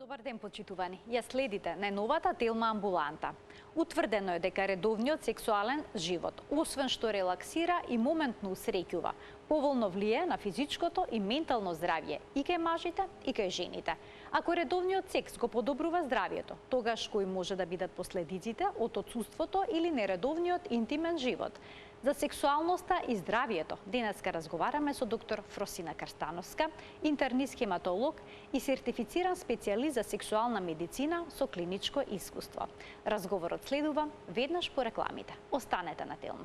Добар ден, почитувани. Ја следите најновата Телма амбуланта. Утврдено е дека редовниот сексуален живот, освен што релаксира и моментно усреќува, поволно влие на физичкото и ментално здравје и кај мажите и кај жените. Ако редовниот секс го подобрува здравјето, тогаш кои може да бидат последиците од отсуството или нередовниот интимен живот? За сексуалноста и здравјето денеска разговараме со доктор Фросина Карстановска, интернист хематолог и сертифициран специјалист за сексуална медицина со клиничко искуство. Разговорот следува веднаш по рекламите. Останете на Телма.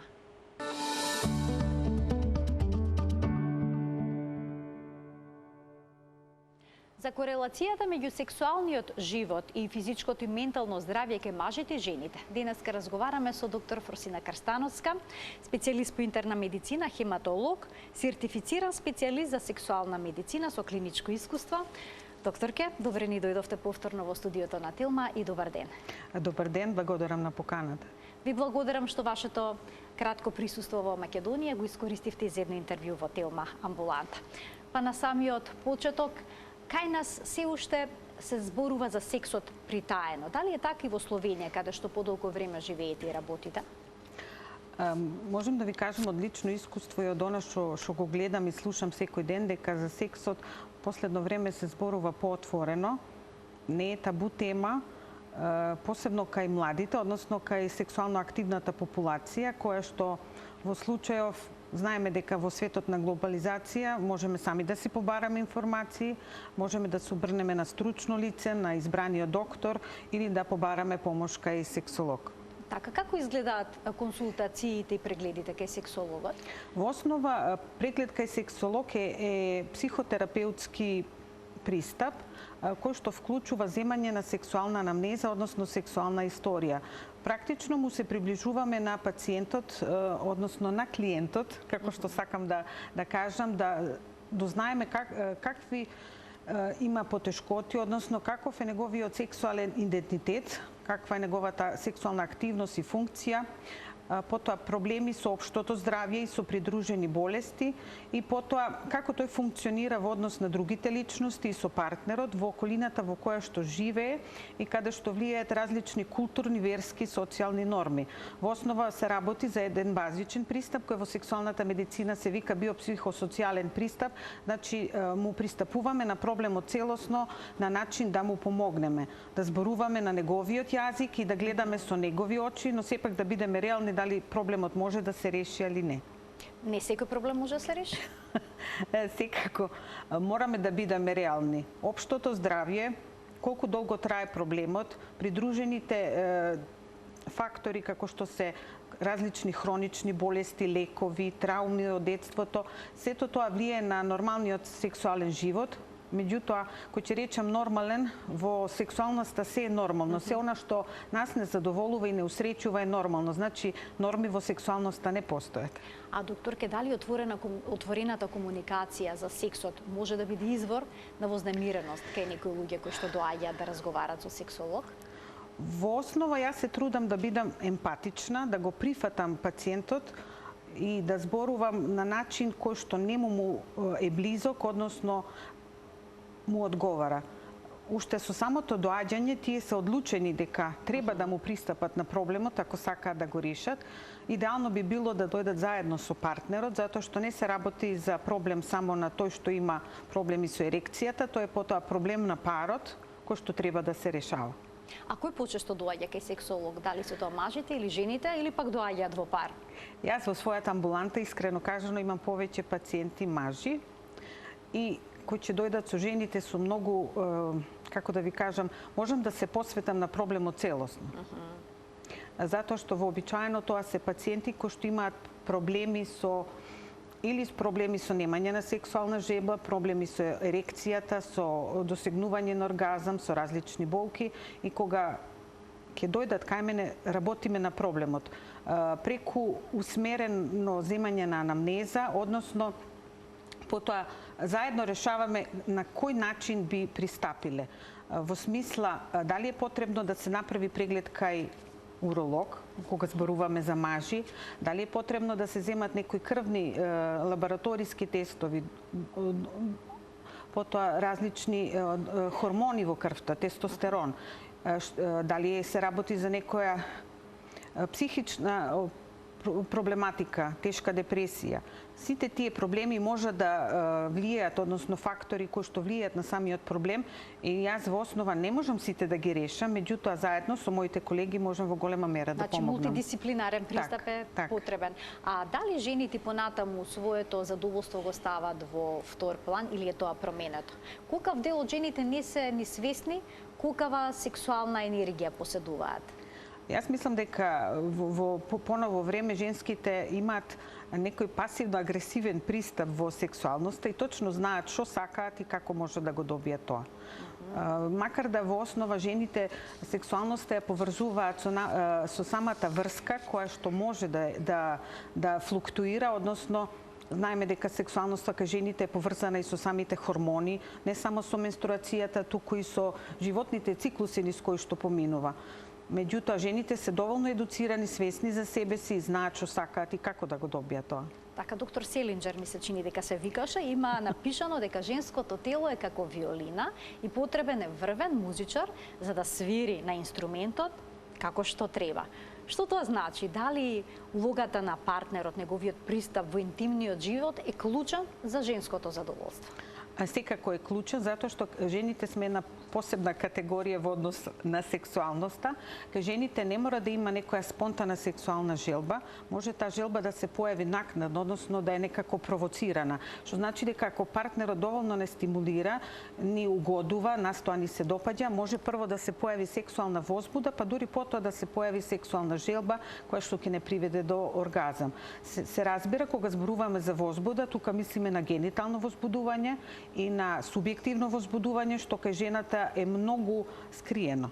За корелацијата меѓу сексуалниот живот и физичкото и ментално здравје кај мажите и жените денеска разговараме со доктор Фросина Карстановска, специјалист по интерна медицина, хематолог, сертифициран специјалист за сексуална медицина со клиничко искуство. Докторке, добре ни дојдовте повторно во студиото на Телма и добар ден. Добар ден, благодарам на поканата. Ви благодарам што вашето кратко присуство во Македонија го искористивте за едно интервју во Телма амбуланта. Па на самиот почеток, кај нас се уште се зборува за сексот притаено. Дали е така и во Словенија, каде што подолго време живеете и работите? Можем да ви кажем од лично искуство и од она што го гледам и слушам секој ден, дека за сексот последно време се зборува поотворено. Не е табу тема, посебно кај младите, односно кај сексуално активната популација, која што во случајов знаеме дека во светот на глобализација можеме сами да си побараме информации, можеме да се обрнеме на стручно лице, на избраниот доктор или да побараме помош кај сексолог. Така, како изгледаат консултациите и прегледите кај сексологот? Во основа, преглед кај сексолог е психотерапеутски пристап, кој што вклучува земање на сексуална анамнеза, односно сексуална историја. Практично му се приближуваме на пациентот, односно на клиентот, како што сакам да кажам, да дознаеме какви има потешкоти, односно каков е неговиот сексуален идентитет, каква е неговата сексуална активност и функција, потоа проблеми со општото здравје и со придружени болести и потоа како тој функционира во однос на другите личности и со партнерот во околината во која што живее и каде што влијаат различни културни, верски, социјални норми. Во основа се работи за еден базичен пристап кој во сексуалната медицина се вика биопсихосоцијален пристап, значи му пристапуваме на проблемот целосно на начин да му помогнеме, да зборуваме на неговиот јазик и да гледаме со негови очи, но сепак да бидеме реални дали проблемот може да се реши или не. Не секој проблем може да се реши? Секако, мораме да бидеме реални. Општото здравје, колку долго трае проблемот, придружените фактори како што се различни хронични болести, лекови, трауми од детството, сето тоа влие на нормалниот сексуален живот. Меѓутоа, кој ќе речем нормален, во сексуалноста се е нормално. Се она што нас не задоволува и не усреќува е нормално. Значи, норми во сексуалноста не постојат. А докторке, дали отворената комуникација за сексот може да биде извор на вознемиреност кај некои луѓе кои што доаѓаат да разговарат со сексолог? Во основа, јас се трудам да бидам емпатична, да го прифатам пациентот и да зборувам на начин кој што не му е близок, односно му одговара. Уште со самото доаѓање тие се одлучени дека треба да му пристапат на проблемот ако сакаат да го решат. Идеално би било да дојдат заедно со партнерот, затоа што не се работи за проблем само на тој што има проблеми со ерекцијата, тоа е потоа проблем на парот кој што треба да се решава. А кој почесто доаѓа кај сексолог? Дали се тоа мажите или жените или пак доаѓаат во пар? Јас во својата амбуланта искрено кажано имам повеќе пациенти мажи и кои ќе дојдат со жените со многу, како да ви кажам, можам да се посветам на проблемот целосно. Затоа што вообичаено тоа се пациенти кои што имаат проблеми со проблеми со немање на сексуална жеба, проблеми со ерекцијата, со досегнување на оргазам, со различни болки и кога ќе дојдат кај мене, работиме на проблемот преку усмерено земање на анамнеза, односно потоа заедно решаваме на кој начин би пристапиле. Во смисла, дали е потребно да се направи преглед кај уролог, кога зборуваме за мажи, дали е потребно да се земат некои крвни лабораториски тестови, потоа различни хормони во крвта, тестостерон. Дали се работи за некоја психична проблематика, тешка депресија. Сите тие проблеми може да влијаат, односно фактори кои што влијаат на самиот проблем, и јас во основа не можам сите да ги решам, меѓутоа заедно со моите колеги можам во голема мера да помогнам. Значи мултидисциплинарен пристап е потребен. А дали жените понатаму своето задоволство го стават во втор план или е тоа променето? Колкав дел од жените не се ни свесни колкава сексуална енергија поседуваат? Јас мислам дека во поново време женските имаат некој пасивно-агресивен пристап во сексуалноста и точно знаат што сакаат и како може да го добијат тоа. Макар да во основа жените сексуалноста ја поврзуваат со самата врска која што може да флуктуира, односно знаеме дека сексуалноста кај жените е поврзана и со самите хормони, не само со менструацијата, туку и со животните циклуси низ кои што поминува. Меѓутоа, жените се доволно едуцирани, свесни за себе си и знаат што сакаат и како да го добијат тоа. Така, доктор Селинџер ми се чини дека се викаше, има напишано дека женското тело е како виолина и потребен е врвен музичар за да свири на инструментот како што треба. Што тоа значи? Дали улогата на партнерот, неговиот пристап во интимниот живот е клучен за женското задоволство? Секако е клучен, затоа што жените сме една посебна категорија во однос на сексуалноста. Кај жените не мора да има некоја спонтана сексуална желба, може таа желба да се појави накнадно, односно да е некако провоцирана. Што значи дека ако партнерот доволно не стимулира, ни угодува, настоа ни се допаѓа, може прво да се појави сексуална возбуда, па дури потоа да се појави сексуална желба која што ќе не приведе до оргазам. Се разбира кога зборуваме за возбуда, тука мислиме на генитално возбудување и на субјективно возбудување, што кај жената е многу скриено.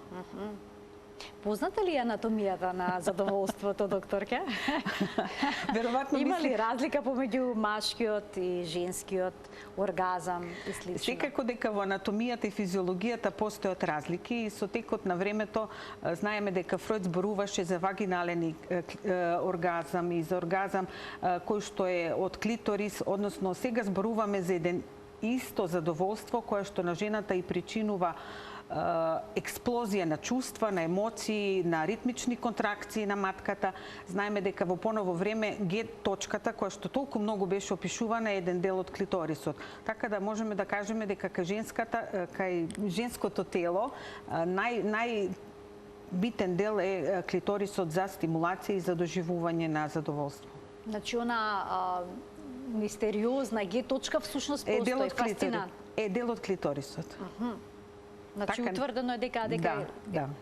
Позната ли е анатомијата на задоволството, докторке? Веројатно има ли разлика помеѓу машкиот и женскиот оргазам и слично? Секако дека во анатомијата и физиологијата постојат разлики и со текот на времето знаеме дека Фројд зборуваше за вагинален оргазам и за оргазам кој што е од клиторис, односно сега зборуваме за еден исто задоволство кое што на жената и причинува експлозија на чувства, на емоции, на ритмични контракции на матката. Знаеме дека во поново време Г точката која што толку многу беше опишувана е еден дел од клиторисот. Така да можеме да кажеме дека кај женското тело најбитен дел е клиторисот за стимулација и за доживување на задоволство. Значи она мистериозна Г точка всушност постои, фасцинант. Е дел од клиторисот. Значи утврдено е дека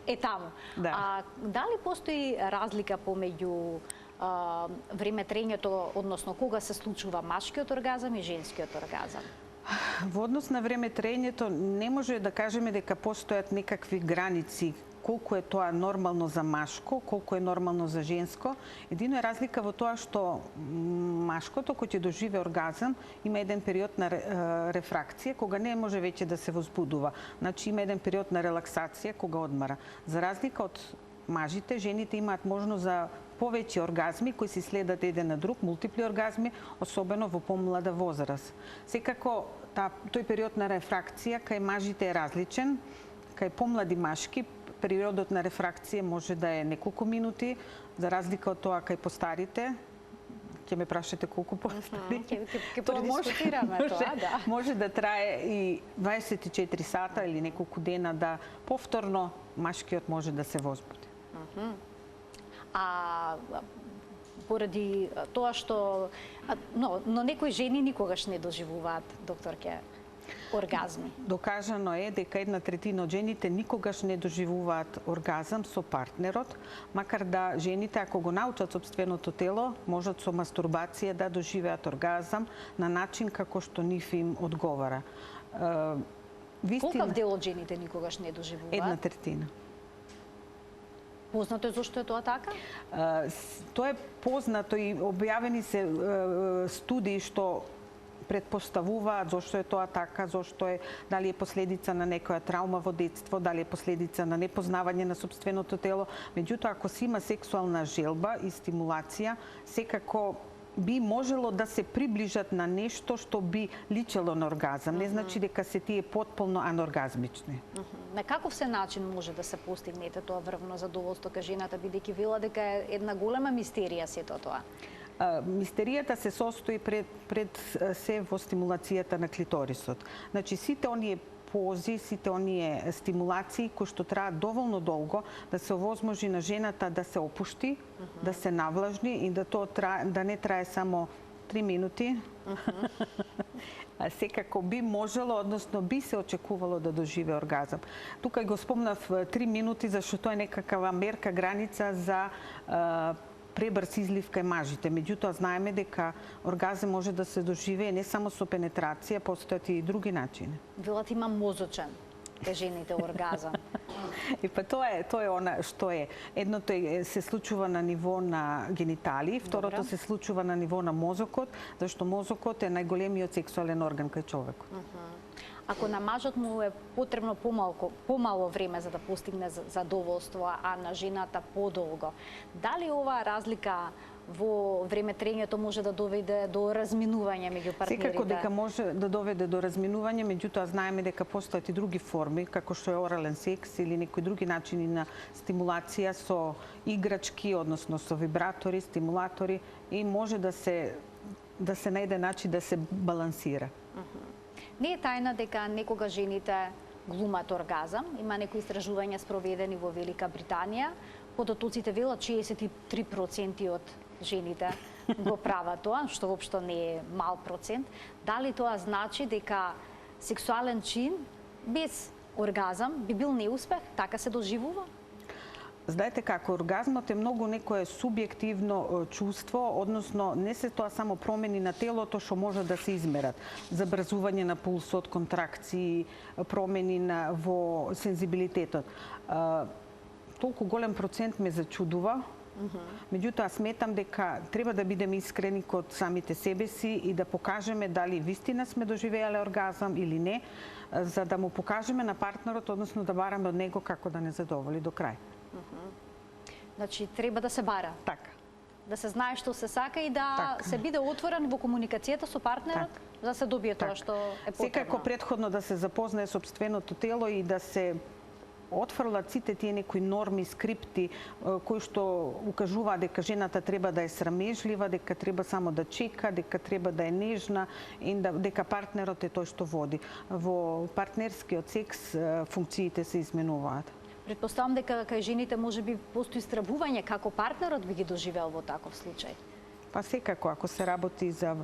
е таму. А дали постои разлика помеѓу време трењето, односно кога се случува машкиот оргазам и женскиот оргазам? Во однос на време трењето не може да кажеме дека постојат некакви граници колку е тоа нормално за машко, колку е нормално за женско. Едино е разлика во тоа што машкото кој ќе доживе оргазам има еден период на рефракција кога не може веќе да се возбудува. Значи има еден период на релаксација кога одмара. За разлика од мажите, жените имаат можност за повеќе оргазми кои се следат еден на друг, мултипли оргазми, особено во помлада возраст. Секако тој период на рефракција кај мажите е различен, кај помлади машки периодот на рефракција може да е неколку минути, за разлика од тоа кај постарите. Ќе ме прашате колку постари. Ќе продискутираме тоа, да. Може да трае и 24 сата или неколку дена да повторно машкиот може да се возбуди. А поради тоа што но некои жени никогаш не доживуваат, докторке, оргазми. Докажано е дека 1/3 од жените никогаш не доживуваат оргазам со партнерот, макар да жените ако го научат сопственото тело, можат со мастурбација да доживеат оргазам на начин како што нив им одговара. Колкав дел од жените никогаш не доживуваат? 1/3. Познато е зошто е тоа така? Тоа е познато и објавени се студии што предпоставуваат зошто е тоа така, зошто е, дали е последица на некоја траума во детство, дали е последица на непознавање на сопственото тело. Меѓутоа, ако се има сексуална желба и стимулација, секако би можело да се приближат на нешто што би личело на оргазам. Не значи дека се тие потполно аноргазмични. На каков се начин може да се постигнете тоа врвно задоволство кај жената, бидејќи вела дека е една голема мистерија сето тоа? Мистеријата се состои пред се во стимулацијата на клиторисот. Значи, сите оние пози, сите оние стимулации кои што траат доволно долго да се овозможи на жената да се опушти, да се навлажни и да да не трае само 3 минути. Секако би можело, односно би се очекувало да доживе оргазам. Тука го спомнав 3 минути, зашто тоа е некаква мерка, граница за пребрз излив кај мажите. Меѓутоа, знаеме дека оргазам може да се доживее не само со пенетрација, постојат и други начини. Велат има мозочен кај жените оргазам. И па тоа е она што е. Едното се случува на ниво на гениталии, второто се случува на ниво на мозокот, зашто мозокот е најголемиот сексуален орган кај човекот. Ако на мажот му е потребно помало време за да постигне задоволство, а на жената подолго, дали оваа разлика во време трењето може да доведе до разминување меѓу партнерите? Секако дека може да доведе до разминување, меѓутоа знаеме дека постојат и други форми, како што е орален секс или некои други начини на стимулација со играчки, односно со вибратори, стимулатори, и може да се најде начин да се балансира. Не е тајна дека некога жените глумат оргазам. Има некои истражувања спроведени во Велика Британија. Податоците велат 63% од жените го прават тоа, што воопшто не е мал процент. Дали тоа значи дека сексуален чин без оргазам би бил неуспех? Така се доживува? Знаете како, оргазмот е многу некое субјективно чувство, односно не се тоа само промени на телото што може да се измерат. Забрзување на пулсот, контракции, промени во сензибилитетот. Толку голем процент ме зачудува. Меѓутоа, сметам дека треба да бидеме искрени код самите себе си и да покажеме дали вистина сме доживеале оргазам или не, за да му покажеме на партнерот, односно да бараме од него како да не задоволи до крај. Значи, треба да се бара. Така. Да се знае што се сака и да се биде отворен во комуникацијата со партнерот, за да се добие тоа што е потребно. Секако претходно да се запознае сопственото тело и да се отфрлат сите тие некои норми, скрипти кои што укажуваат дека жената треба да е срамежлива, дека треба само да чека, дека треба да е нежна и дека партнерот е тој што води. Во партнерскиот секс функциите се изменуваат. Предпоставам дека кај жените може би постои страбување како партнерот би ги доживеал во таков случај. Па секако, ако се работи за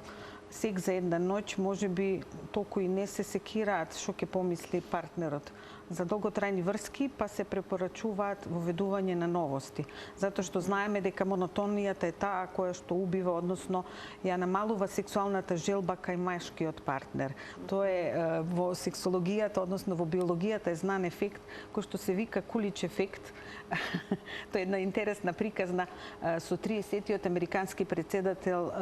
секс за една ноќ, може би толку и не се секираат што ќе помисли партнерот. За долготрајни врски па се препорачуваат воведување на новости, затоа што знаеме дека монотонијата е таа која што убива, односно ја намалува сексуалната желба кај машкиот партнер. Тоа е во сексологијата, односно во биологијата е знан ефект кој што се вика Кулич ефект. Тоа е една интересна приказна со 30-тиот американски претседател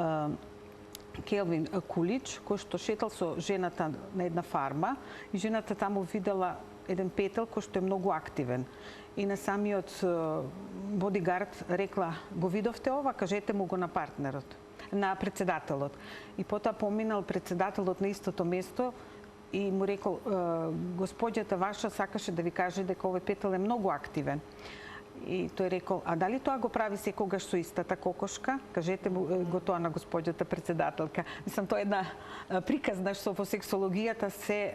Келвин Кулич, кој што шетал со жената на една фарма и жената таму видела еден петел кој што е многу активен. И на самиот бодигард рекла: "Го видовте ова, кажете му го на партнерот, на председателот." И потоа поминал председателот на истото место и му рекол: "Господјата ваша сакаше да ви каже дека овој петел е многу активен." И тој рекол: "А дали тоа го прави секогаш со истата кокошка? Кажете му го тоа на господјата председателка." Мислам, тоа е една приказна што во сексологијата се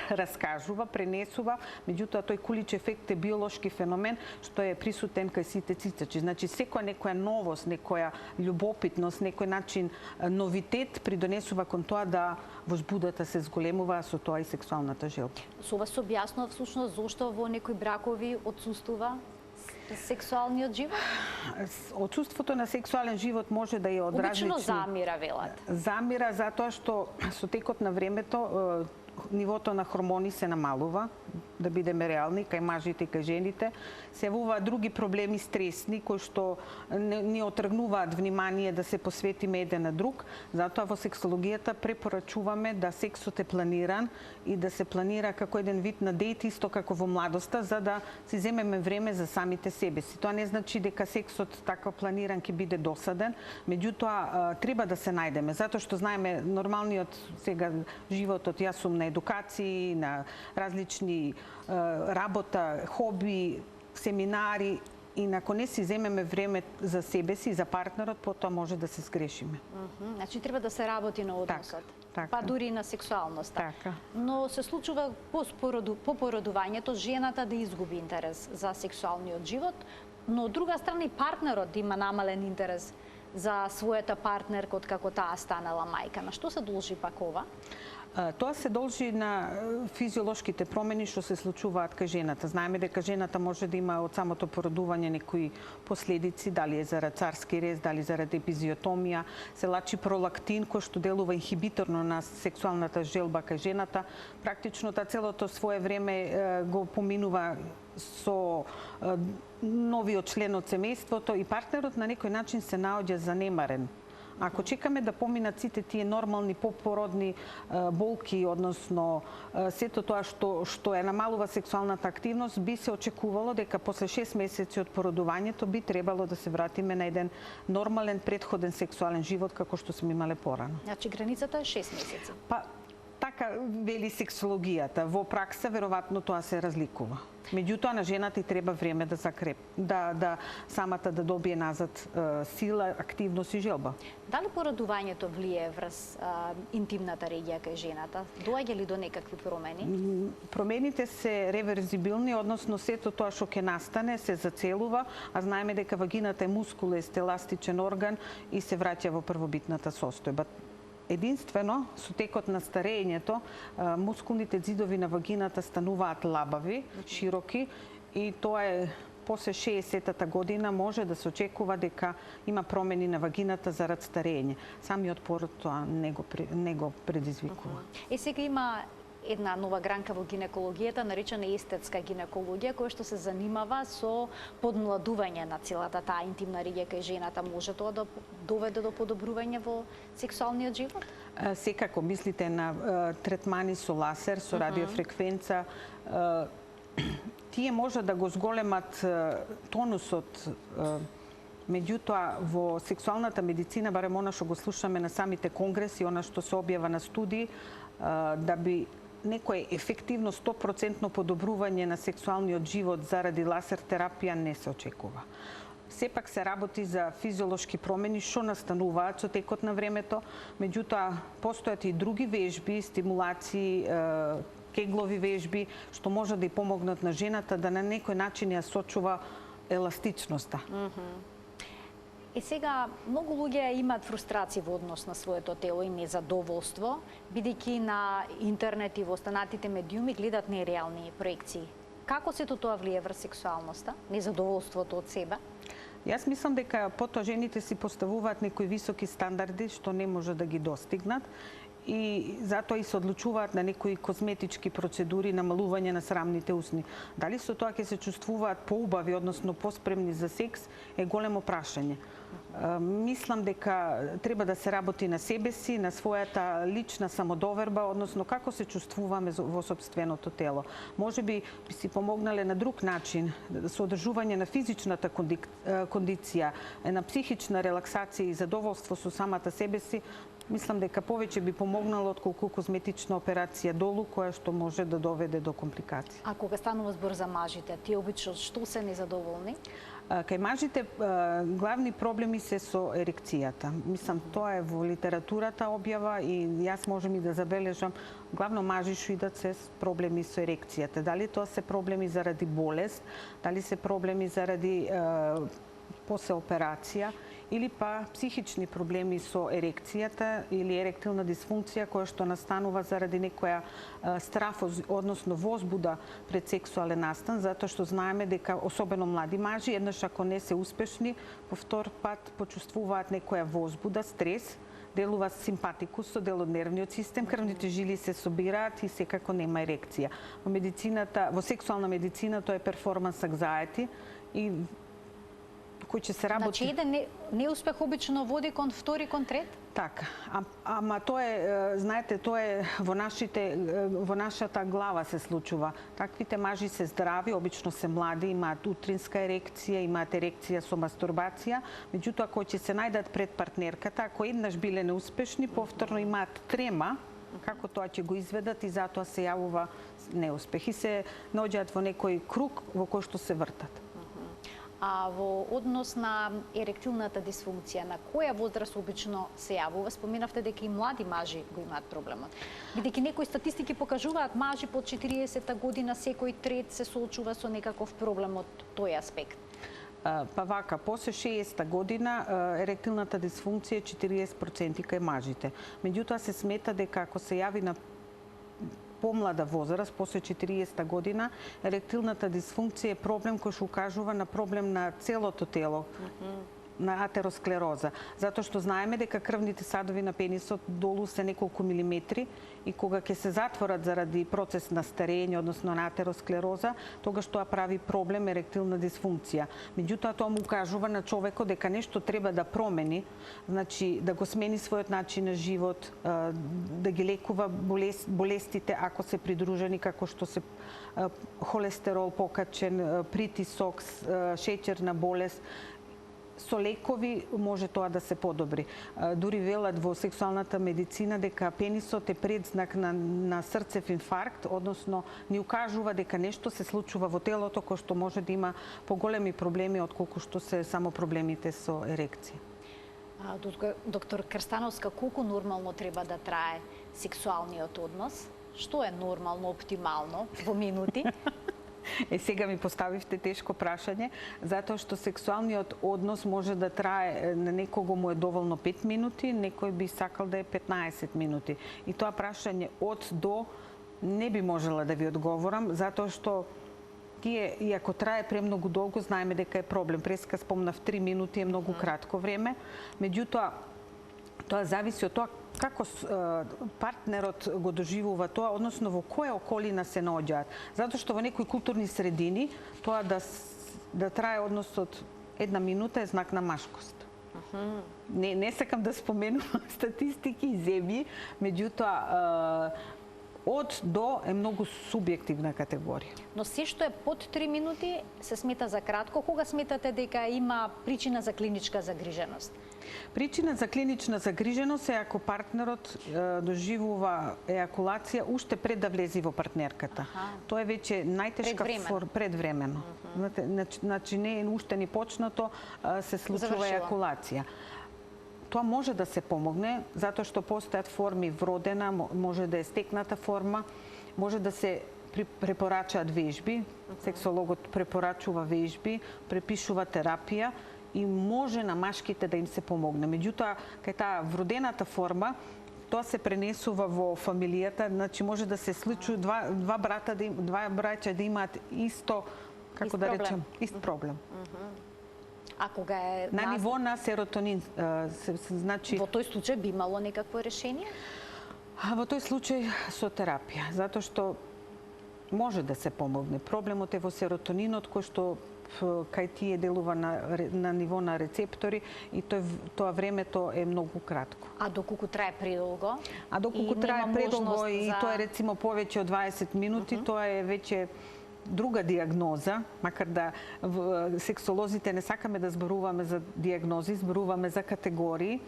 раскажува, пренесува, меѓутоа тој Кулич ефект е биолошки феномен што е присутен кај сите цицачи. Значи, секоја некоја новост, некоја љубопитност, некој начин новитет придонесува кон тоа да возбудата се зголемува, со тоа и сексуалната желба. Со вас се објаснува всушност зошто во некои бракови отсуствува сексуалниот живот? Отсуството на сексуален живот може да е од различни... Обично замира, велат. Замира затоа што со текот на времето нивото на хормони се намалува, да бидеме реални, кај мажите и кај жените, се явуваат други проблеми стресни кои што ни отргнуваат внимание да се посветиме еден на друг. Затоа во сексологијата препорачуваме да сексот е планиран и да се планира како еден вид на дејт, исто како во младоста, за да си земеме време за самите себе си. Тоа не значи дека сексот така планиран ќе биде досаден, меѓутоа треба да се најдеме, затоа што знаеме нормалниот сега животот, јас сум на едукации, на различни работа, хоби, семинари, и ако не си земеме време за себе си, за партнерот, потоа може да се сгрешиме. Значи треба да се работи на односот. Така. Па дури на сексуалноста. Така. Но се случува по породувањето жената да изгуби интерес за сексуалниот живот, но од друга страна и партнерот има намален интерес за својата партнерка од како таа станала мајка. На што се должи пак ова? Тоа се должи на физиолошките промени што се случуваат кај жената. Знаеме дека жената може да има од самото породување некои последици, дали е заради царски рез, дали заради епизиотомија, се лачи пролактин кој што делува инхибиторно на сексуалната желба кај жената. Практично та целото свое време го поминува со новиот член од семејството и партнерот на некој начин се наоѓа занемарен. Ако чекаме да поминат сите тие нормални попородни болки, односно сето тоа што е намалува сексуалната активност, би се очекувало дека после 6 месеци од породувањето би требало да се вратиме на еден нормален предходен сексуален живот како што сме имале порано. Значи границата е 6 месеци. Па така вели сексологијата. Во пракса веројатно тоа се разликува. Меѓутоа на жената и треба време да да самата да добие назад сила, активност и желба. Дали породувањето влие врз интимната регија кај жената? Доаѓа ли до некакви промени? Промените се реверзибилни, односно сето тоа што ќе настане се зацелува, а знаеме дека вагината е мускулест, еластичен орган и се враќа во првобитната состојба. Единствено, со текот на старењето, мускулните ѕидови на вагината стануваат лабави, широки, и тоа е после 60-та година може да се очекува дека има промени на вагината зарад старење. Самиот пород тоа не го предизвикува. Сега има една нова гранка во гинекологијата, наречена естетска гинекологија, која што се занимава со подмладување на целата таа интимна регија кај жената. Може тоа да доведе до подобрување во сексуалниот живот? Секако, мислите на третмани со ласер, со радиофреквенца, тие може да го зголемат тонусот, меѓутоа во сексуалната медицина, барем она што го слушаме на самите конгреси, она што се објава на студии, да би некое ефективно 100% подобрување на сексуалниот живот заради ласер терапија не се очекува. Сепак се работи за физиолошки промени што настануваат со текот на времето, меѓутоа постојат и други вежби, стимулации, кеглови вежби што може да и помогнат на жената да на некој начин ја сочува еластичноста. И сега, многу луѓе имаат фрустрации во однос на своето тело и незадоволство, бидејќи на интернет и во останатите медиуми гледат нереални проекции. Како сето тоа влие врз сексуалноста, незадоволството од себе? Јас мислам дека потоа жените си поставуваат некои високи стандарди што не може да ги достигнат и затоа и се одлучуваат на некои козметички процедури, намалување на срамните усни. Дали со тоа ќе се чувствуваат поубави, односно поспремни за секс, е големо прашање. Мислам дека треба да се работи на себе си, на својата лична самодоверба, односно како се чувствуваме во сопственото тело. Може би си помогнале на друг начин, со одржување на физичната кондиција, на психична релаксација и задоволство со самата себе си. Мислам дека повеќе би помогнало отколку козметична операција долу, која што може да доведе до компликации. А кога станува збор за мажите, тие обично што се незадоволни? Кај мажите главни проблеми се со ерекцијата. Мислам, тоа е во литературата објава и јас можем и да забележам, главно мажи што идат се проблеми со ерекцијата. Дали тоа се проблеми заради болест, дали се проблеми заради после операција, или па психични проблеми со ерекцијата или еректилна дисфункција која што настанува заради некоја страф, односно возбуда пред сексуален настан, затоа што знаеме дека особено млади мажи, еднаш ако не се успешни, по втор пат почувствуваат некоја возбуда, стрес, делува симпатикус со дел од нервниот систем, крвните жили се собираат и секако нема ерекција. Во медицината, во сексуална медицина тоа е перформанс anxiety и кој ќе се работи. Значи, еден неуспех обично води кон втори, кон трет? Така, ама тоа е, знаете, тоа е во нашата глава се случува. Таквите мажи се здрави, обично се млади, имаат утринска ерекција, имаат ерекција со мастурбација, меѓутоа кои ќе се најдат пред партнерката, ако еднаш биле неуспешни, повторно имаат трема, како тоа ќе го изведат и затоа се јавува неуспех и се наоѓаат во некој круг во кој што се вртат. А во однос на еректилната дисфункција, на која возраст обично се јавува? Споменавте дека и млади мажи го имаат проблемот. Бидејќи некои статистики покажуваат мажи под 40-та година секој трет се соочува со некаков проблем од тој аспект. Па вака, после 60-та година еректилната дисфункција е 40% кај мажите. Меѓутоа се смета дека ако се јави на помлада возраст, после 40-та година, еректилната дисфункција е проблем кој што укажува на проблем на целото тело, на атеросклероза. Затоа што знаеме дека крвните садови на пенисот долу се неколку милиметри и кога ќе се затворат заради процес на старење, односно на атеросклероза, тогаш тоа прави проблем еректилна дисфункција. Меѓутоа тоа му укажува на човекот дека нешто треба да промени, значи да го смени својот начин на живот, да ги лекува болестите ако се придружени како што се холестерол покачен, притисок, шеќерна болест. Со лекови може тоа да се подобри. Дури велат во сексуалната медицина дека пенисот е предзнак на срцев инфаркт, односно ни укажува дека нешто се случува во телото кој што може да има поголеми проблеми отколку што се само проблемите со ерекција. Доктор Крстановска, колку нормално треба да трае сексуалниот однос? Што е нормално, оптимално во минути? Сега ми поставивте тешко прашање, затоа што сексуалниот однос може да трае, на некого му е доволно 5 минути, некој би сакал да е 15 минути. И тоа прашање од до не би можела да ви одговорам, затоа што тие, и ако трае премногу долго, знаеме дека е проблем. Преска спомнав 3 минути е многу кратко време, меѓутоа тоа зависи од тоа како партнерот го доживува тоа, односно во која околина се наоѓаат. Затоа што во некои културни средини тоа да трае односот 1 минута е знак на машкост. Не сакам да споменувам статистики и земји, меѓутоа од до е многу субјективна категорија. Но се што е под 3 минути се смета за кратко. Кога сметате дека има причина за клиничка загриженост? Причина за клинична загриженост е ако партнерот доживува ејакулација уште пред да влезе во партнерката. Тоа е веќе најтешка предвремено. Значи не уште ни почнато се случува ејакулација. Тоа може да се помогне, затоа што постојат форми вродена, може да е стекната форма, може да се препорачаат вежби, сексологот препорачува вежби, препишува терапија и може на машките да им се помогне. Меѓутоа, кај таа вродената форма, тоа се пренесува во фамилијата, значи може да се случи два браќа да имаат исто, како да речем, ист проблем. А кога е на ниво на серотонин, значи во тој случај би имало некакво решение? Во тој случај со терапија, затоа што може да се помогне. Проблемот е во серотонинот кој што кај тие делува на ниво на рецептори и тоа времето е многу кратко. А доколку трае предолго? А доколку трае предолго и тоа е рецимо повеќе од 20 минути, тоа е веќе друга диагноза, макар да сексолозите не сакаме да зборуваме за диагнози, зборуваме за категории,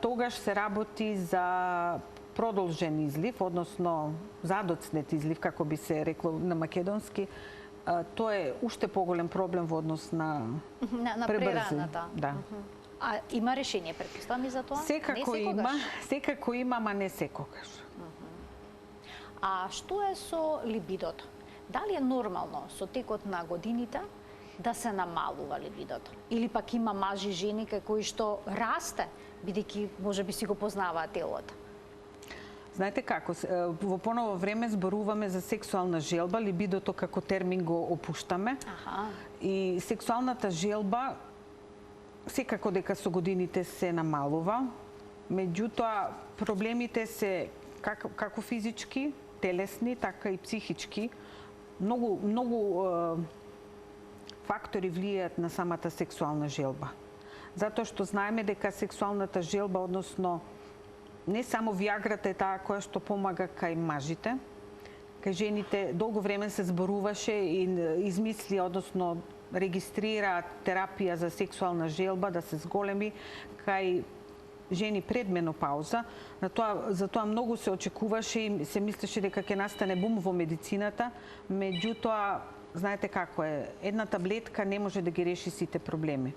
тогаш се работи за продолжен излив, односно задоцнет излив, како би се рекло на македонски. Тоа е уште поголем проблем во однос на прераната. Да. А има решение, претпоставам и за тоа? Секако има, ама не секогаш. А што е со либидото? Дали е нормално со текот на годините да се намалува либидото? Или пак има мажи и жени кај кои што расте, бидејќи можеби си го познаваат телото? Знаете како, во поново време зборуваме за сексуална желба, либидото како термин го опуштаме. И сексуалната желба секако дека со годините се намалува. Меѓутоа, проблемите се како физички, телесни, така и психички. Многу фактори влијаат на самата сексуална желба. Затоа што знаеме дека сексуалната желба, односно не само виаграта е таа која што помага кај мажите, кај жените долго време се зборуваше и измисли, односно регистрира терапија за сексуална желба да се зголеми кај жени пред менопауза. За тоа многу се очекуваше и се мислеше дека ќе настане бум во медицината, меѓутоа знаете како е, една таблетка не може да ги реши сите проблеми.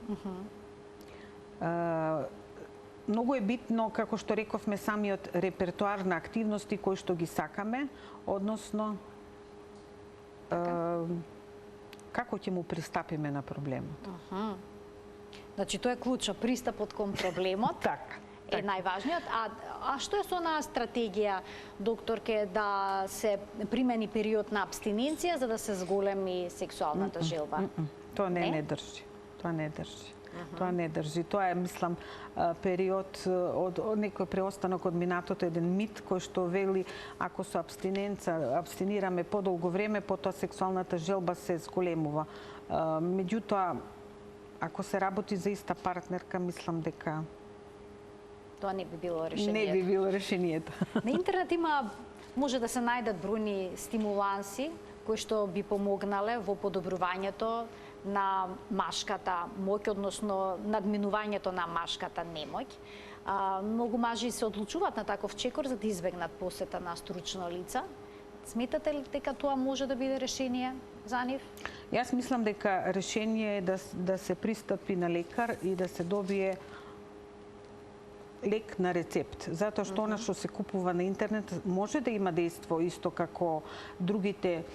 Многу е битно, како што рековме, самиот репертоар на активности кои што ги сакаме, односно како ќе му пристапиме на проблемот. Значи, тоа е клуча, пристапот кон проблемот. Така. Е најважниот. А што е со онаа стратегија, докторке, да се примени период на абстиненција за да се зголеми сексуалната желба? Тоа не држи. Тоа не држи. Тоа не држи. Тоа е, мислам, период од некој преостанок од минатото, еден мит кој што вели ако со абстинираме подолго време, потоа сексуалната желба се зголемува. Меѓутоа, ако се работи за иста партнерка, мислам дека тоа не би било решението. Не би било решението. На интернет може да се најдат бројни стимуланси кои што би помогнале во подобрувањето на машката моќ, односно надминувањето на машката немоќ. Многу мажи се одлучуваат на таков чекор за да избегнат посета на стручно лица. Сметате ли дека тоа може да биде решение за нив? Јас мислам дека решение е да се пристапи на лекар и да се добие лек на рецепт, затоа што она што се купува на интернет може да има дејство исто како другите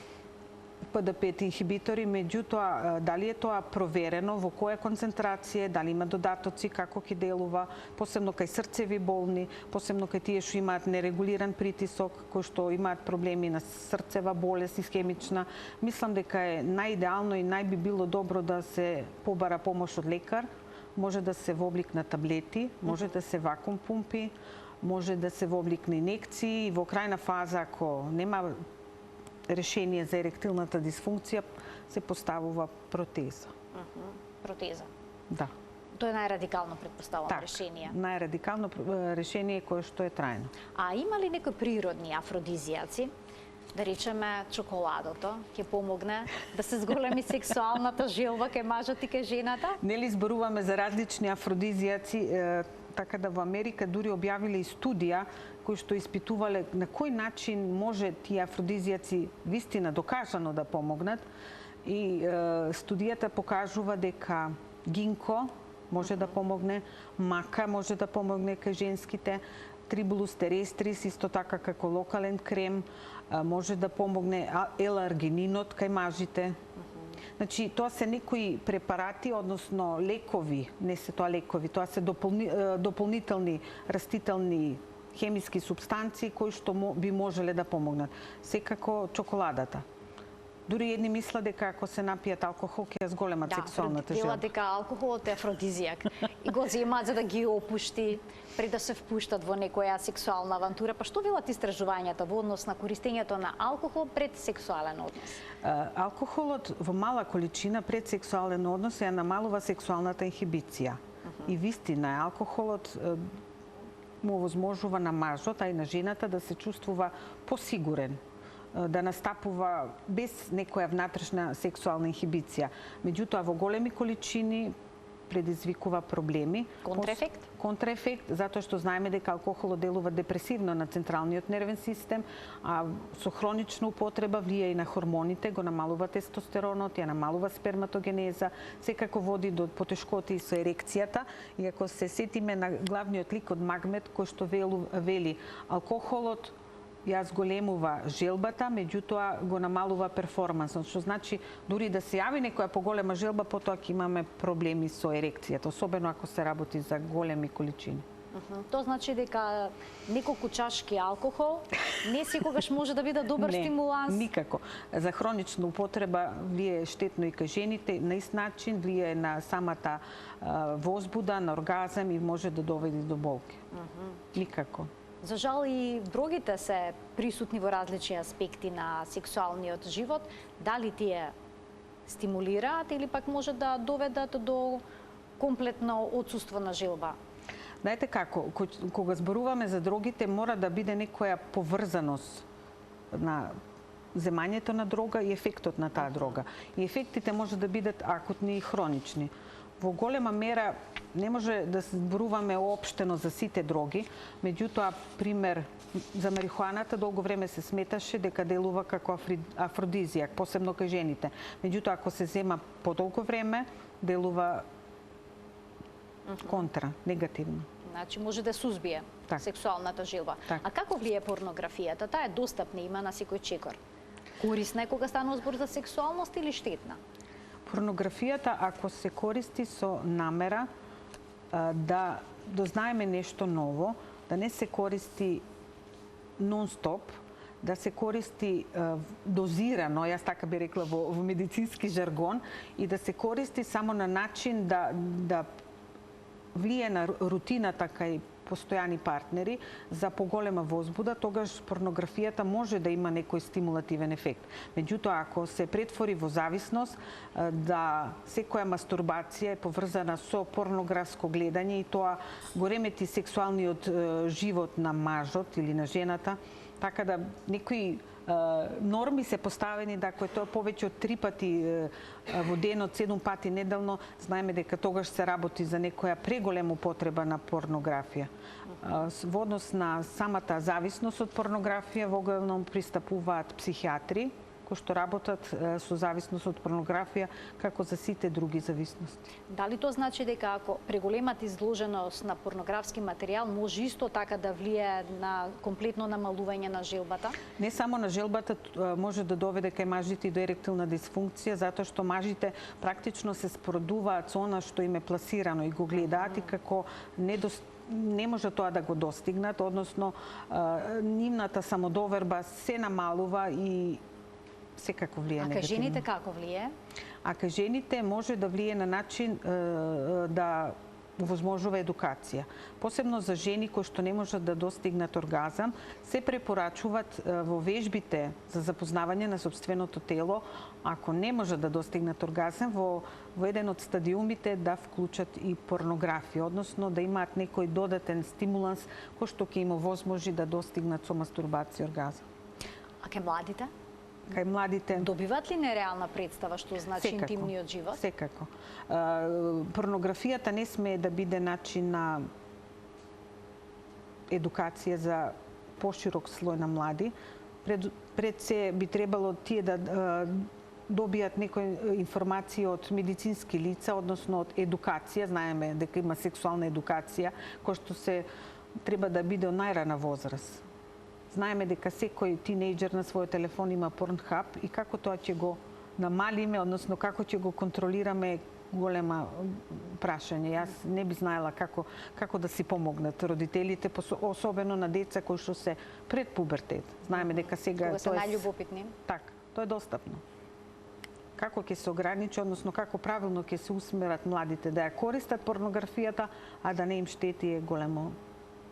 ПДП инхибитори, меѓутоа дали е тоа проверено, во која концентрација, дали има додатоци, како ќе делува, посебно кај срцеви болни, посебно кај тие што имаат нерегулиран притисок, кои што имаат проблеми на срцева болест, исхемична. Мислам дека е најидеално и најби било добро да се побара помош од лекар. Може да се во облик на таблети, може да се вакуум пумпи, може да се во облик на инекции и во крајна фаза, ако нема решение за еректилната дисфункција, се поставува протеза. Протеза. Да. Тоа е најрадикално, предпоставувам, решение. Најрадикално решение кое што е трајно. А има ли некои природни афродизијаци? Да речеме, чоколадото ќе помогне да се зголеми сексуалната желба кај мажот и кај жената? Нели зборуваме за различни афродизијаци, така да во Америка дури објавиле и студија кои што испитувале на кој начин може тие афродизијаци вистина докажано да помогнат. И студијата покажува дека гинко може да помогне, мака може да помогне кај женските, трибулус терестрис исто така како локален крем, може да помогне L-аргининот кај мажите. Значи, тоа се некои препарати, односно лекови, не се тоа лекови, тоа се дополнителни растителни хемиски субстанции кои што би можеле да помогнат. Секако чоколадата. Дури едни мислат дека ако се напијат алкохол ќе зголемат сексуалната желба. Да, дека алкохолот е афродизијак и го земаат за да ги опушти пред да се впуштат во некоја сексуална авантура. Па што велат истражувањата во однос на користењето на алкохол пред сексуален однос? Алкохолот во мала количина пред сексуален однос ја намалува сексуалната инхибиција. И вистина, алкохолот му овозможува на мажот, а и на жената да се чувствува посигурен, да настапува без некоја внатрешна сексуална инхибиција. Меѓутоа, во големи количини предизвикува проблеми. Контраефект? Контраефект, затоа што знаеме дека алкохолот делува депресивно на централниот нервен систем, а со хронична употреба влија и на хормоните, го намалува тестостеронот, ја намалува сперматогенеза, секако води до потешкоти со ерекцијата. И ако се сетиме на главниот лик од Магмет, кој што вели алкохолот ја зголемува желбата, меѓутоа го намалува перформансот, што значи дури да се јави некоја поголема желба, потоа ќе имаме проблеми со ерекцијата, особено ако се работи за големи количини. Тоа значи дека неколку чашки алкохол не секогаш може да биде добар стимуланс? Не, никако. За хронична употреба влие штетно и кај жените, на ист начин влие на самата возбуда, на оргазам и може да доведе до болки. Никако. За жал и дрогите се присутни во различни аспекти на сексуалниот живот. Дали тие стимулираат или пак може да доведат до комплетно отсуство на желба? Знаете како, кога зборуваме за дрогите, мора да биде некоја поврзаност на земањето на дрога и ефектот на таа дрога. И ефектите може да бидат акутни и хронични. Во голема мера не може да се зборуваме општено за сите дроги, меѓутоа, пример, за марихуаната долго време се сметаше дека делува како афродизијак, посебно кај жените. Меѓутоа, ако се зема подолго време, делува контра, негативно. Значи може да сузбие сексуалната желба. А како влие порнографијата? Таа е достапна, има на секој чекор. Корисна е кога станува збор за сексуалност или штетна? Порнографијата, ако се користи со намера да дознаеме нешто ново, да не се користи нон-стоп, да се користи дозирано, јас така би рекла во медицински жаргон, и да се користи само на начин да влие на рутината кај постојани партнери за поголема возбуда, тогаш порнографијата може да има некој стимулативен ефект. Меѓутоа, ако се претвори во зависност, да секоја мастурбација е поврзана со порнографско гледање и тоа го ремети сексуалниот живот на мажот или на жената, така да некои норми се поставени да ако е тоа повеќе од 3 пати во денот, 7 пати неделно, знаеме дека тогаш се работи за некоја преголема употреба на порнографија. Во однос на самата зависност од порнографија, во главном пристапуваат психијатри кои што работат со зависност од порнографија, како за сите други зависности. Дали тоа значи дека ако преголемата изложеност на порнографски материјал може исто така да влие на комплетно намалување на желбата? Не само на желбата, може да доведе кај мажите и до еректилна дисфункција, затоа што мажите практично се спородуваат со она што им е пласирано и го гледаат и како не може тоа да го достигнат, односно нивната самодоверба се намалува и секако влие негативно. А кај жените како влие? А кај жените може да влие на начин да овозможува едукација. Посебно за жени кои што не можат да достигнат оргазам, се препорачуваат во вежбите за запознавање на сопственото тело, ако не можат да достигнат оргазам, во еден од стадиумите да вклучат и порнографија, односно да имаат некој додатен стимуланс кој што ќе им овозможи да достигнат со мастурбација оргазам. А кај младите? Кај младите добиваат ли нереална представа што значи интимниот живот? Секако. Порнографијата не смее да биде начин на едукација за поширок слој на млади. Пред се би требало тие да добијат некои информации од медицински лица, односно од едукација. Знаеме дека има сексуална едукација, која што се треба да биде од најрана возраст. Знаеме дека секој тинејџер на својот телефон има Pornhub и како тоа ќе го намалиме, односно како ќе го контролираме, голема прашање. Јас не би знаела како да си помогнат родителите, особено на деца кои што се пред пубертет. Знаеме дека сега кога се најљубопитни. Така, тоа е достапно. Како ќе се ограничи, односно како правилно ќе се усмерат младите да ја користат порнографијата, а да не им штети е големо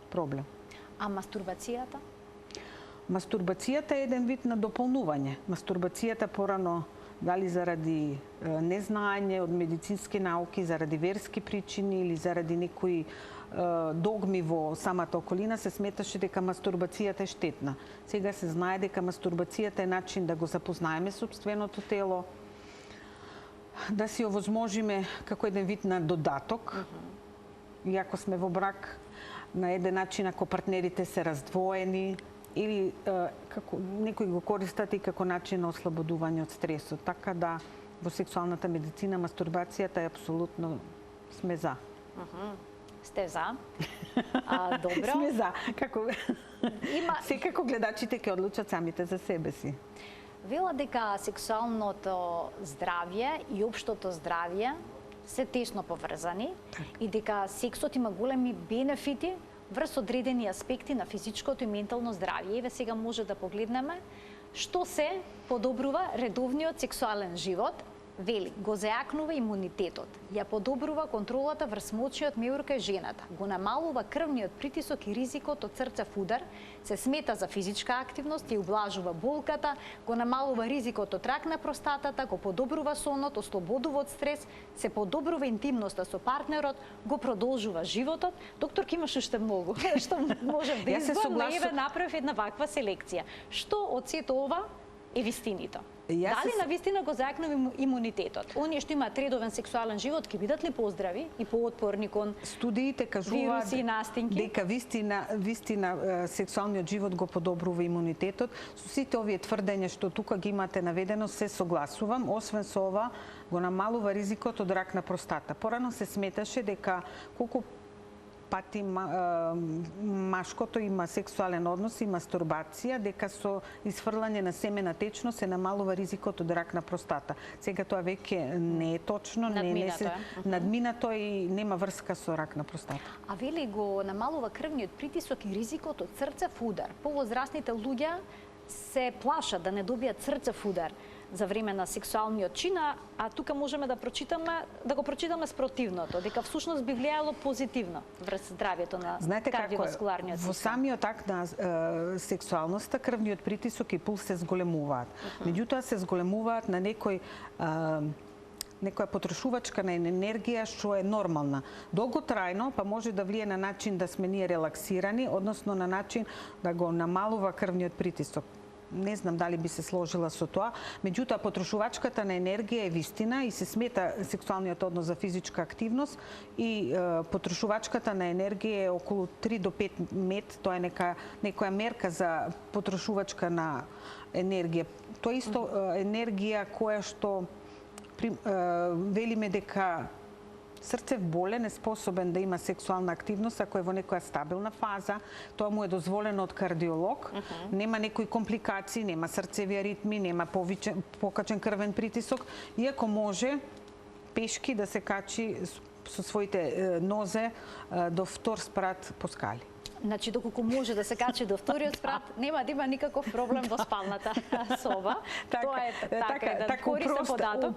проблем. А мастурбацијата? Мастурбацијата е еден вид на дополнување. Мастурбацијата порано, дали заради незнаење од медицински науки, заради верски причини или заради некои догми во самата околина, се сметаше дека мастурбацијата е штетна. Сега се знае дека мастурбацијата е начин да го запознаеме сопственото тело, да си овозможиме како еден вид на додаток. Иако сме во брак, на еден начин ако партнерите се раздвоени, или како некои го користат и како начин на ослободување од стресот. Така да во сексуалната медицина мастурбацијата е апсолутно сме за. Сте за? Добро. Сме за. Секако гледачите ќе одлучат самите за себе си. Вела дека сексуалното здравје и општото здравје се тесно поврзани и дека сексот има големи бенефити врз одредени аспекти на физичкото и ментално здравје. Еве сега може да погледнеме што се подобрува редовниот сексуален живот. Вели, го зајакнува имунитетот, ја подобрува контролата врз мочниот меур кај жената, го намалува крвниот притисок и ризикот од срцев удар, се смета за физичка активност и ублажува болката, го намалува ризикот од рак на простатата, го подобрува сонот, ослободува од стрес, се подобрува интимноста со партнерот, го продолжува животот. Доктор, имаш уште многу што можев да изборам, еве направив една ваква селекција. Што од сето ова е вистинито? Дали на вистина го зајакнува имунитетот? Оние што имаат редовен сексуален живот ќе бидат ли поздрави и поотпорни кон студиите кажуваат вируси и настинки? Дека вистина сексуалниот живот го подобрува имунитетот. Со сите овие тврдења што тука ги имате наведено се согласувам, освен со ова го намалува ризикот од рак на простата. Порано се сметаше дека колку пати машкото има сексуален однос и мастурбација, дека со исфрлање на семена течно се намалува ризикот од рак на простата. Сега тоа веќе не е точно, надминато и нема врска со рак на простата. А вели го намалува крвниот притисок и ризикот од срцев удар. Повозрастните луѓе се плашат да не добијат срцев удар за време на сексуалниот чин, а тука можеме да го прочитаме спротивното, дека всушност би влијало позитивно врз здравјето на кардиоваскуларниот систем. Во самиот акт на сексуалноста крвниот притисок и пулс се зголемуваат. Меѓутоа се зголемуваат на некоја потрошувачка на енергија што е нормална. Долготрајно па може да влие на начин да сме ние релаксирани, односно на начин да го намалува крвниот притисок. Не знам дали би се сложила со тоа, меѓутоа потрошувачката на енергија е вистина и се смета сексуалниот однос за физичка активност и потрошувачката на енергија е околу 3 до 5 мет, тоа е некоја мерка за потрошувачка на енергија. Тоа е исто енергија која што велиме дека срцев болен е способен да има сексуална активност ако е во некоја стабилна фаза, тоа му е дозволено од кардиолог, нема некои компликации, нема срцеви аритми, нема покачен крвен притисок, иако може пешки да се качи со своите нозе до втор спрат по скали. Значи, доколку може да се качи до вториот спрат, нема да има никаков проблем во спалната соба. Тоа е така користен податок.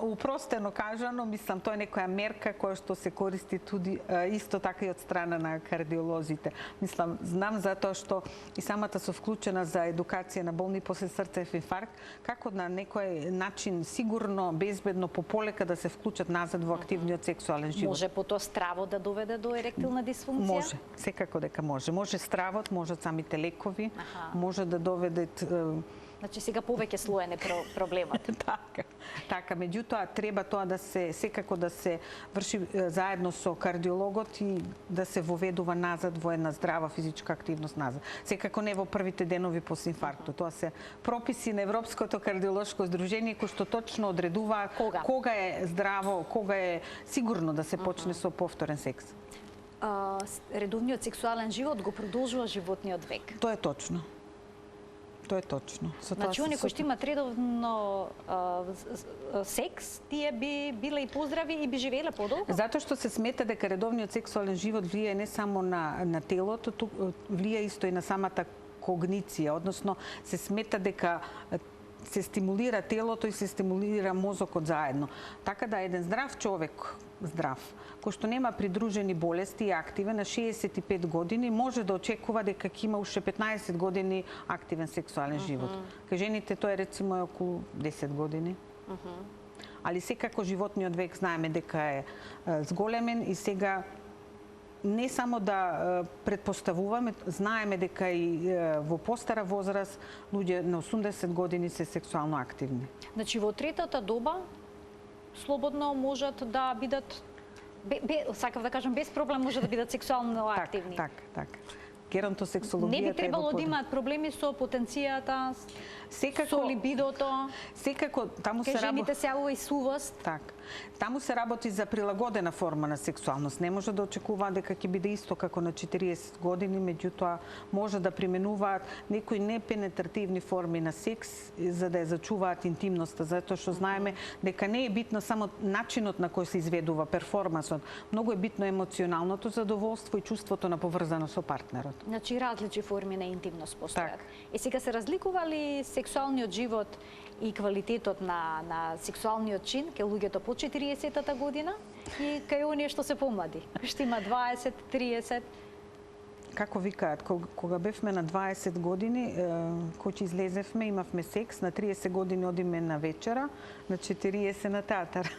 Упростено кажано, мислам, тоа е некоја мерка која што се користи туди исто така и од страна на кардиолозите. Мислам, знам затоа што и самата со вклучена за едукација на болни после срцев инфаркт, како на некој начин сигурно, безбедно, пополека да се вклучат назад во активниот сексуален живот. Може потоа стравот да доведе до еректилна дисфункција? Може, секако дека може. Може стравот, може самите лекови, може да доведат... Значи сега повеќе слоен е проблемот. Така, меѓутоа треба тоа да се секако да се врши заедно со кардиологот и да се воведува назад во една здрава физичка активност назад. Секако не во првите денови после инфарктот. Тоа се прописи на Европското кардиолошко здружение кои што точно одредуваат кога е здраво, кога е сигурно да се почне со повторен секс. Редовниот сексуален живот го продолжува животниот век. Тоа е точно. Тоа е точно. Значи, оние кои што имаат редовно секс, тие би биле и поздрави и би живееле подолго? Затоа што се смета дека редовниот сексуален живот влие не само на телото, влие исто и на самата когниција, односно се смета дека се стимулира телото и се стимулира мозокот заедно. Така да еден здрав човек, кој што нема придружени болести и активен на 65 години, може да очекува дека ќе има уште 15 години активен сексуален живот. Кај жените тоа е рецимо околу 10 години. Али секако животниот век знаеме дека е зголемен и сега не само да предпоставуваме, знаеме дека и во постара возраст луѓе на 80 години се сексуално активни. Значи во третата доба слободно можат да бидат, сакав да кажам, без проблем може да бидат сексуално активни. Така. Геронтосексологијата не би требало да имаат проблеми со потенцијата? со либидото, таму кај жените се јавува и сувост. Так. Таму се работи за прилагодена форма на сексуалност. Не може да очекува дека ќе биде исто како на 40 години, меѓутоа може да применуваат некои непенетративни форми на секс за да ја зачуваат интимноста, затоа што знаеме дека не е битно само начинот на кој се изведува перформансот, многу е битно емоционалното задоволство и чувството на поврзаност со партнерот. Значи различни форми на интимност постојат. Так. И сега се разликува ли сексуалниот живот и квалитетот на сексуалниот чин кај луѓето по 40-та година и кај оние што се помлади, што има 20, 30? Како викаат, кога бевме на 20 години, кога излезевме, имавме секс, на 30 години одиме на вечера, на 40 на театар.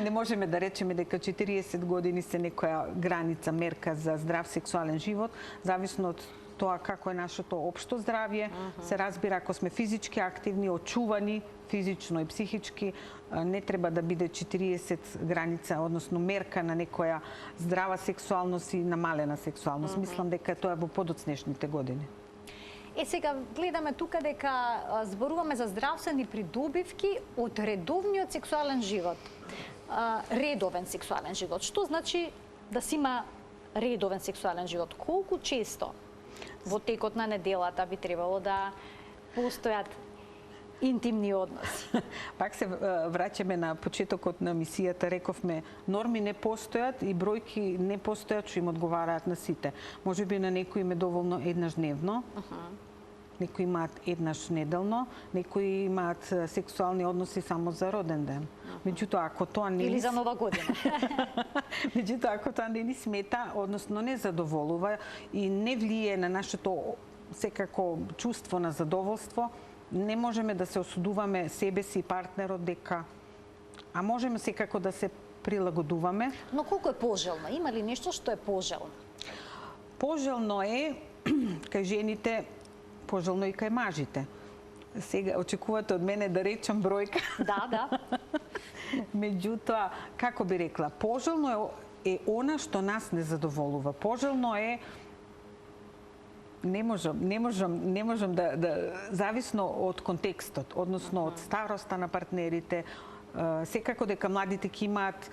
не можеме да речеме дека 40 години се некоја граница, мерка за здрав сексуален живот, зависно од тоа како е нашето општо здравје. Се разбира, ако сме физички активни, очувани, физично и психички, не треба да биде 40 граница, односно мерка на некоја здрава сексуалност и намалена сексуалност. Мислам дека тоа е во подоцнешните години. Сега гледаме тука дека зборуваме за здравствени придобивки од редовниот сексуален живот. Редовен сексуален живот. Што значи да си има редовен сексуален живот? Колку често во текот на неделата би требало да постојат интимни односи? Пак се враќаме на почетокот на мисијата, рековме норми не постојат и бројки не постојат што им одговараат на сите. Можеби на некои им е доволно еднаш дневно, некои имаат еднаш неделно, некои имаат сексуални односи само за роден ден. Меѓутоа, ако тоа не или за нова година. Меѓутоа, ако тоа не ни смета, односно не задоволува и не влие на нашето секако чувство на задоволство, не можеме да се осудуваме себе си и партнерот дека, а можеме секако да се прилагодуваме. Но колку е пожелно? Има ли нешто што е пожелно? Пожелно е кај жените, пожелно и кај мажите. Сега очекувате од мене да речам бројка. Да. Меѓутоа, како би рекла, пожелно е она што нас не задоволува. Пожелно е не можам да зависно од контекстот, односно од староста на партнерите, секако дека младите ќе имаат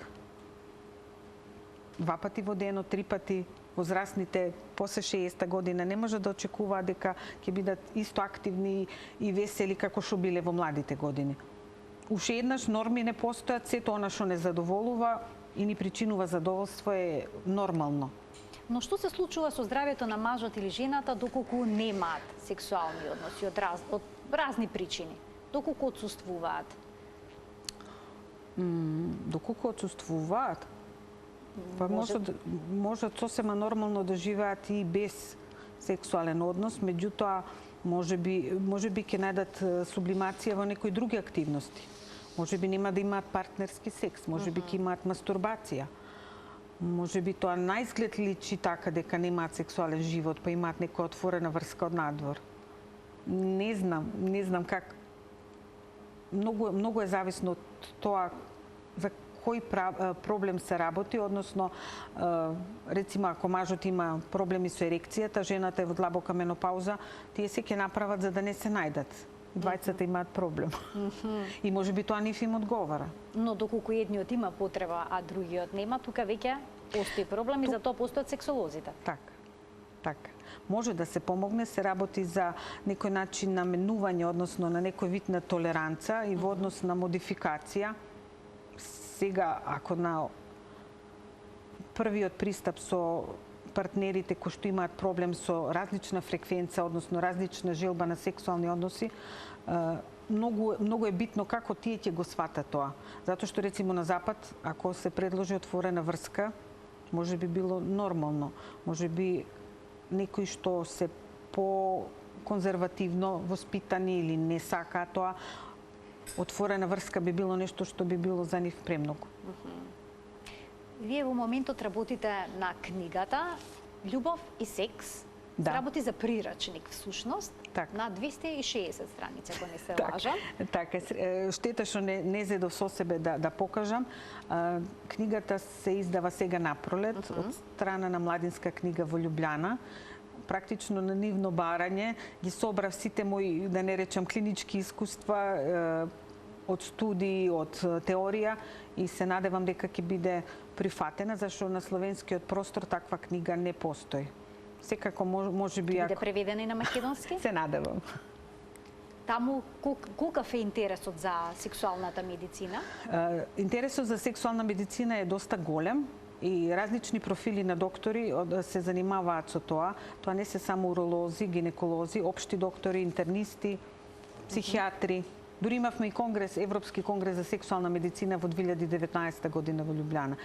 2 пати во денот, 3 пати, возрастните после 60 година не може да очекуваат дека ќе бидат исто активни и весели како што биле во младите години. Уште еднаш норми не постојат, сето она што не задоволува и ни причинува задоволство е нормално. Но што се случува со здравјето на мажот или жената доколку немаат сексуални односи од разни причини? Доколку отсуствуваат? Доколку отсуствуваат? Па можат сосема нормално да живеат и без сексуален однос, меѓутоа можеби ќе најдат сублимација во некои други активности. Можеби нема да имаат партнерски секс, можеби ќе имаат мастурбација. Можеби тоа наизглед личи така дека немаат сексуален живот, па имаат некоја отворена врска од надвор. Не знам как. Многу е зависно од тоа за кој проблем се работи, односно, рецимо, ако мажот има проблеми со ерекцијата, жената е во длабока менопауза, тие се ќе направат за да не се најдат. Двајцата имаат проблем. И можеби тоа нив им одговара. Но доколку едниот има потреба, а другиот нема, тука веќе постои проблем и затоа постојат сексолозите. Така. Може да се помогне, се работи за некој начин на менување, односно на некој вид на толеранца и во однос на модификација. Сега, ако на првиот пристап со партнерите кои што имаат проблем со различна фреквенца, односно различна желба на сексуални односи, многу е битно како тие ќе го сватат тоа. Затоа што рецимо на запад, ако се предложи отворена врска, може би било нормално. Може би некои што се по-конзервативно воспитани или не сакаат тоа, отворена врска би било нешто што би било за нив премногу. Вие во моментот работите на книгата Љубов и секс. Да. Работи за прирачник всушност, на 260 страници, ако не се лажам. Така, штета што не зедов со себе да покажам. Книгата се издава сега напролет од страна на Младинска книга во Љубљана. практично на нивно барање, ги собрав сите мои, да не речам, клинички искуства од студии, од теорија и се надевам дека ќе биде прифатена, зашто на словенскиот простор таква книга не постои. Секако може би... Биде преведена и на македонски? Се надевам. Таму колкав е интересот за сексуалната медицина? Интересот за сексуална медицина е доста голем и различни профили на доктори се занимаваат со тоа. Тоа не се само уролози, гинеколози, општи доктори, интернисти, психијатри. Дури имавме и конгрес, Европски конгрес за сексуална медицина во 2019 година во Љубљана.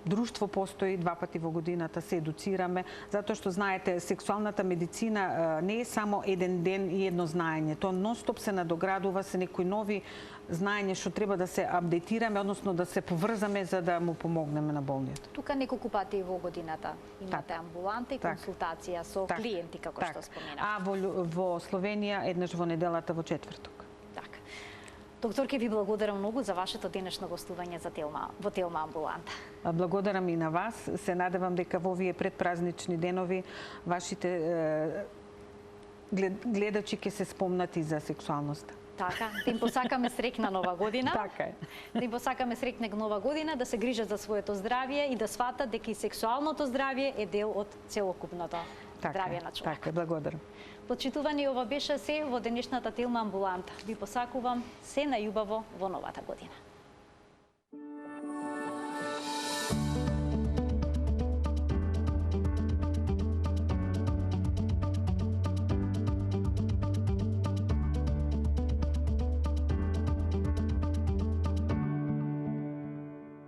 Друштво постои 2 пати во годината, се едуцираме, затоа што знаете, сексуалната медицина не е само еден ден и едно знаење. Тоа нон-стоп се надоградува, се некои нови знаење што треба да се апдейтираме, односно да се поврзаме за да му помогнеме на болниот. Тука неколку пати во годината имате амбуланта и консултација со клиенти, како што спомена. А во Словенија еднаш во неделата во четврток. Доктор, ке ви благодарам многу за вашето денешно гостување во Телма амбуланта. Благодарам и на вас. Се надевам дека во овие предпразнични денови вашите гледачи ќе се спомнати за сексуалноста. Така, да им посакаме среќна нова година. Така е. Да им посакаме среќна нова година, да се грижат за своето здравје и да сватат дека и сексуалното здравје е дел од целокупното здравје на човек. Така, благодарам. Почитувани, ова беше се во денешната Телма амбуланта. Ви посакувам се најубаво во новата година.